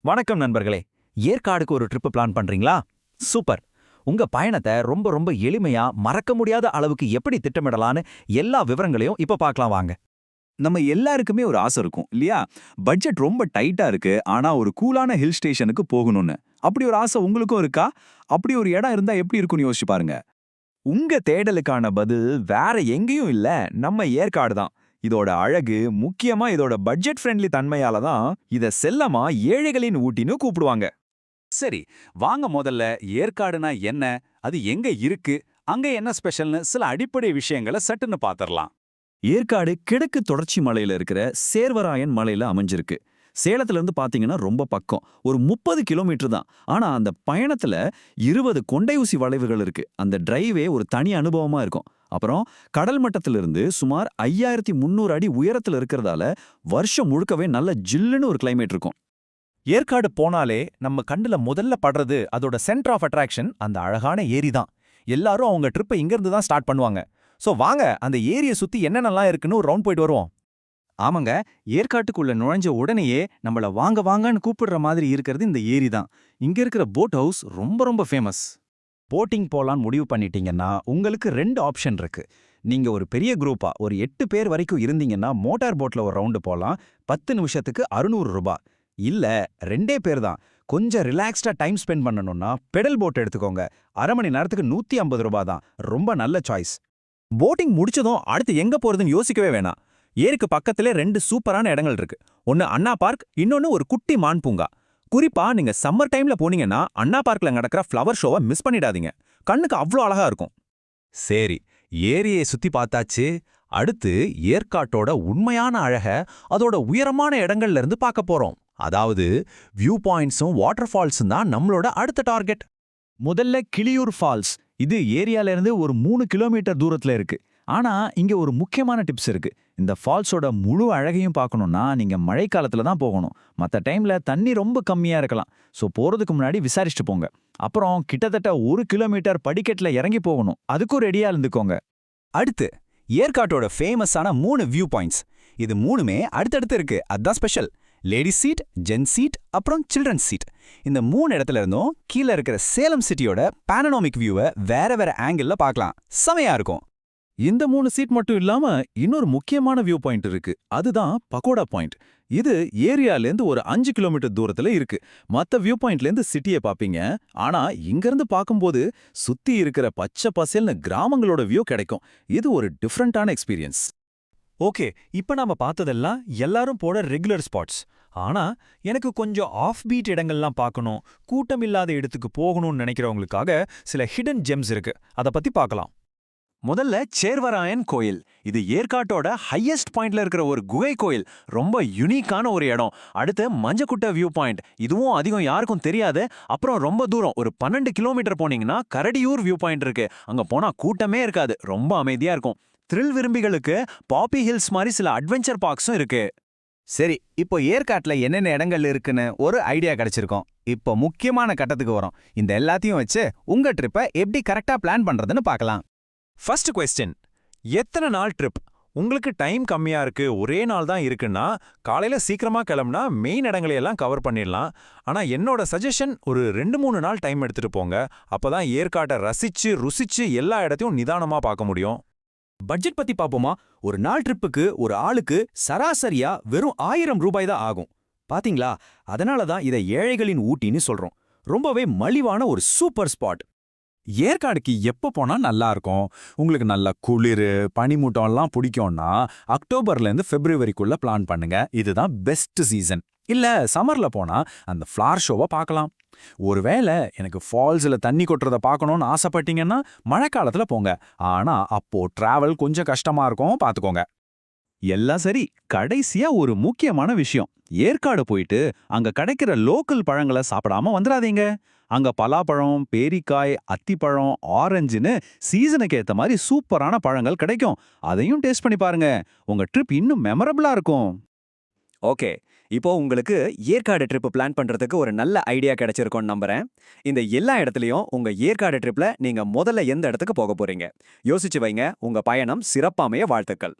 வணக்கம் நண்பர்களே. ஏற்காடுக்கு ஒரு ட்ரிப் பிளான் பண்றீங்களா? சூப்பர். உங்க பயணத்தை ரொம்ப ரொம்ப எளிமையா மறக்க முடியாத அளவுக்கு எப்படி திட்டமிடலான்னு எல்லா விவரங்களையும் இப்ப பார்க்கலாம் வாங்க. நம்ம எல்லாருக்குமே ஒரு ஆசை இருக்கும் இல்லையா? பட்ஜெட் ரொம்ப டைட்டா இருக்கு. ஆனா ஒரு கூலான ஹில் ஸ்டேஷனுக்கு போகணும்னு. அப்படி ஒரு ஆசை உங்களுக்கும் இருக்கா? அப்படி ஒரு இடம் இருந்தா எப்படி இருக்கும்னு யோசிச்சு பாருங்க. உங்க தேடலுக்கான பதில் வேற எங்கேயும் இல்ல, நம்ம ஏற்காடு தான். இதோட அழகு, முக்கியமா இதோட பட்ஜெட் ஃப்ரெண்ட்லி தன்மையால தான் இத செல்லமா ஏழைகளின் ஊட்டின்னு கூப்பிடுவாங்க. சரி, வாங்க முதல்ல ஏற்காடுனா என்ன, அது எங்க இருக்கு, அங்க என்ன ஸ்பெஷல்னு சில அடிப்படை விஷயங்களை சட்டுன்னு பாத்திரலாம். ஏற்காடு கிழக்கு தொடர்ச்சி மலையில இருக்கிற சேர்வராயன் மலையில அமைஞ்சிருக்கு. சேலத்துல இருந்து பாத்தீங்கன்னா ரொம்ப பக்கம். ஒரு 30 கிலோமீட்டர் தான். ஆனா அந்த பயணத்துல 20 கொண்டை ஊசி வளைவுகள் இருக்கு. அந்த டிரைவே ஒரு தனி அனுபவமா இருக்கும். அப்புறம் கடல் மட்டத்திலிருந்து சுமார் 5300 அடி உயரத்துல இருக்கிறதால வருஷம் முழுக்கவே நல்ல ஜில்லுன்னு ஒரு கிளைமேட் இருக்கும். ஏற்காடு போனாலே நம்ம கண்ணுல முதல்ல படுறது அதோட சென்டர் ஆஃப் அட்ராக்ஷன், அந்த அழகான ஏரி தான். எல்லாரும் அவங்க ட்ரிப்பை இங்கிருந்து தான் ஸ்டார்ட் பண்ணுவாங்க. சோ வாங்க அந்த ஏரியை சுத்தி என்னென்னலாம் இருக்குன்னு ஒரு ரவுண்ட் போயிட்டு வருவோம். ஆமாங்க, ஏற்காட்டுக்குள்ள நுழைஞ்ச உடனேயே நம்மள வாங்க வாங்கன்னு கூப்பிடுற மாதிரி இருக்கிறது இந்த ஏரி தான். இங்க இருக்கிற போட் ஹவுஸ் ரொம்ப ரொம்ப ஃபேமஸ். போட்டிங் போலான்னு முடிவு பண்ணிட்டீங்கன்னா உங்களுக்கு 2 ஆப்ஷன் இருக்கு. நீங்க ஒரு பெரிய குரூப்பா ஒரு 8 பேர் வரைக்கும் இருந்தீங்கன்னா மோட்டார் போட்ல ஒரு ரவுண்டு போலாம். 10 நிமிஷத்துக்கு 600 ரூபாய். இல்ல 2 பேர் தான், கொஞ்சம் ரிலாக்ஸ்டா டைம் ஸ்பெண்ட் பண்ணணும்னா பெடல் போட் எடுத்துக்கோங்க. அரை மணி நேரத்துக்கு 150 ரூபாய் தான். ரொம்ப நல்ல சாய்ஸ். போட்டிங் முடிச்சதும் அடுத்து எங்க போறதுன்னு யோசிக்கவே வேணாம். ஏரிக்கு பக்கத்திலே 2 சூப்பரான இடங்கள் இருக்கு. ஒன்னு அண்ணா பார்க், இன்னொன்னு ஒரு குட்டி மான் பூங்கா. குறிப்பா நீங்க சம்மர் டைம்ல போனீங்கன்னா அண்ணா பார்க்ல நடக்கிற ஃப்ளவர் ஷோவை மிஸ் பண்ணிடாதீங்க. கண்ணுக்கு அவ்ளோ அழகா இருக்கும். சரி, ஏரியை சுத்தி பார்த்தாச்சு. அடுத்து ஏற்காட்டோட உண்மையான அழக அதோட உயரமான இடங்கள்ல இருந்து பார்க்க போறோம். அதாவது வியூ பாயிண்ட்ஸும் வாட்டர் ஃபால்ஸும் தான் நம்மளோட அடுத்த டார்கெட். முதல்ல கிளியூர் ஃபால்ஸ். இது ஏரியால இருந்து ஒரு 3 கிலோமீட்டர் தூரத்துல இருக்கு. ஆனா இங்க ஒரு முக்கியமான டிப்ஸ் இருக்கு. இந்த ஃபால்ஸோட முழு அழகையும் பார்க்கணும்னா நீங்க மழைக்காலத்துல தான் போகணும். மத்த டைம்ல தண்ணி ரொம்ப கம்மியா இருக்கலாம். சோ போறதுக்கு முன்னாடி விசாரிச்சுட்டு போங்க. அப்புறம் கிட்டத்தட்ட 1 கிலோமீட்டர் படிக்கட்டுல இறங்கி போகணும். அதுக்கும் ரெடியா இருந்துக்கோங்க. அடுத்து ஏற்காட்டோட ஃபேமஸான 3 வியூ பாயிண்ட்ஸ். இது 3மே அடுத்தடுத்து இருக்கு. அதான் special. Ladies seat, gents seat, அப்புறம் சில்ட்ரன்ஸ் சீட். இந்த 3 இடத்துல இருந்தும் கீழே இருக்கிற சேலம் சிட்டியோட பானோராமிக் வியூவை வேற வேற ஆங்கிள் பார்க்கலாம். செமையா இருக்கும். இந்த 3 சீட் மட்டும் இல்லாம இன்னொரு முக்கியமான வியூ பாயிண்ட் இருக்கு. அதுதான் பகோடா பாயிண்ட். இது ஏரியாலேருந்து ஒரு 5 கிலோமீட்டர் தூரத்துல இருக்கு. மத்த வியூ பாயிண்ட்லேருந்து சிட்டியை பாப்பீங்க. ஆனா இங்கிருந்து பார்க்கும்போது சுத்தி இருக்கிற பச்சை பசேல்னு கிராமங்களோட வியூ கிடைக்கும். இது ஒரு டிஃப்ரெண்டான எக்ஸ்பீரியன்ஸ். ஓகே, இப்ப நாம பார்த்ததெல்லாம் எல்லாரும் போட ரெகுலர் ஸ்பாட்ஸ். ஆனா எனக்கு கொஞ்சம் ஆஃப் பீட் இடங்கள்லாம் பார்க்கணும், கூட்டம் இல்லாத இடத்துக்கு போகணும்னு நினைக்கிறவங்களுக்காக சில ஹிடன் ஜெம்ஸ் இருக்கு. அத பத்தி பார்க்கலாம். முதல்ல சேர்வராயன் கோயில். இது ஏற்காட்டோட ஹையஸ்ட் பாயிண்ட்ல இருக்கிற ஒரு குகை கோயில். ரொம்ப யுனிக்கான ஒரு இடம். அடுத்து மஞ்சக்குட்டை வியூ பாயிண்ட். இதுவும் அதிகம் யாருக்கும் தெரியாது. அப்புறம் ரொம்ப தூரம் ஒரு 12 கிலோமீட்டர் போனீங்கன்னா கரடியூர் வியூ பாயிண்ட் இருக்கு. அங்க போனா கூட்டமே இருக்காது. ரொம்ப அமைதியா இருக்கும். த்ரில் விரும்பிகளுக்கு பாப்பி ஹில்ஸ் மாதிரி சில அட்வென்ச்சர் பார்க்ஸும் இருக்கு. சரி, இப்போ ஏற்காட்டுல என்னென்ன இடங்கள் இருக்குன்னு ஒரு ஐடியா கிடைச்சிருக்கோம். இப்போ முக்கியமான கட்டத்துக்கு வரோம். இந்த எல்லாத்தையும் வச்சு உங்க ட்ரிப்பை எப்படி கரெக்டா பிளான் பண்றதுன்னு பார்க்கலாம். ஃபர்ஸ்ட் கொஸ்டின், எத்தனை நாள் ட்ரிப்? உங்களுக்கு டைம் கம்மியா இருக்கு, ஒரே நாள் தான் இருக்குன்னா காலையில சீக்கிரமா கிளம்புனா மெயின் இடங்களையெல்லாம் கவர் பண்ணிடலாம். ஆனா என்னோட சஜஷன், ஒரு 2-3 நாள் டைம் எடுத்துட்டு போங்க. அப்பதான் ஏற்காட்டை ரசிச்சு ருசிச்சு எல்லா இடத்தையும் நிதானமா பார்க்க முடியும். பட்ஜெட் பத்தி பாப்போமா? ஒரு நாள் ட்ரிப்புக்கு ஒரு ஆளுக்கு சராசரியா வெறும் 1000 ரூபாய் தான் ஆகும். பாத்தீங்களா? அதனால தான் இதை ஏழைகளின் ஊட்டின்னு சொல்றோம். ரொம்பவே மலிவான ஒரு சூப்பர் ஸ்பாட். ஏற்காடுக்கு எப்போ போனா நல்லா இருக்கும்? உங்களுக்கு நல்ல குளிர், பனிமூட்டம்லாம் பிடிக்கும்னா அக்டோபர்லேருந்து பிப்ரவரிக்குள்ள பிளான் பண்ணுங்க. இதுதான் பெஸ்ட் சீசன். இல்ல சம்மர்ல போனா அந்த ஃப்ளார் ஷோவை பார்க்கலாம். ஒருவேளை எனக்கு ஃபால்ஸ்ல தண்ணி கொட்டுறத பார்க்கணும்னு ஆசைப்பட்டீங்கன்னா மழைக்காலத்துல போங்க. ஆனா அப்போ டிராவல் கொஞ்சம் கஷ்டமா இருக்கும், பாத்துக்கோங்க. எல்லாம் சரி, கடைசியா ஒரு முக்கியமான விஷயம். ஏற்காடு போயிட்டு அங்க கிடைக்கிற லோக்கல் பழங்களை சாப்பிடாம வந்துடாதீங்க. அங்க பலாப்பழம், பேரிக்காய், அத்திப்பழம், ஆரஞ்சுன்னு சீசனுக்கு ஏத்த மாதிரி சூப்பரான பழங்கள் கிடைக்கும். அதையும் டேஸ்ட் பண்ணி பாருங்க. உங்க ட்ரிப் இன்னும் மெமரபிளா இருக்கும். ஓகே, இப்போ உங்களுக்கு ஏற்காடு ட்ரிப் பிளான் பண்றதுக்கு ஒரு நல்ல ஐடியா கிடைச்சிருக்கும்னு நம்புறேன். இந்த எல்லா இடத்துலயும் உங்க ஏற்காடு ட்ரிப்ல நீங்க முதல்ல எந்த இடத்துக்கு போக போறீங்க யோசிச்சு வைங்க. உங்க பயணம் சிறப்பாமைய வாழ்த்துக்கள்.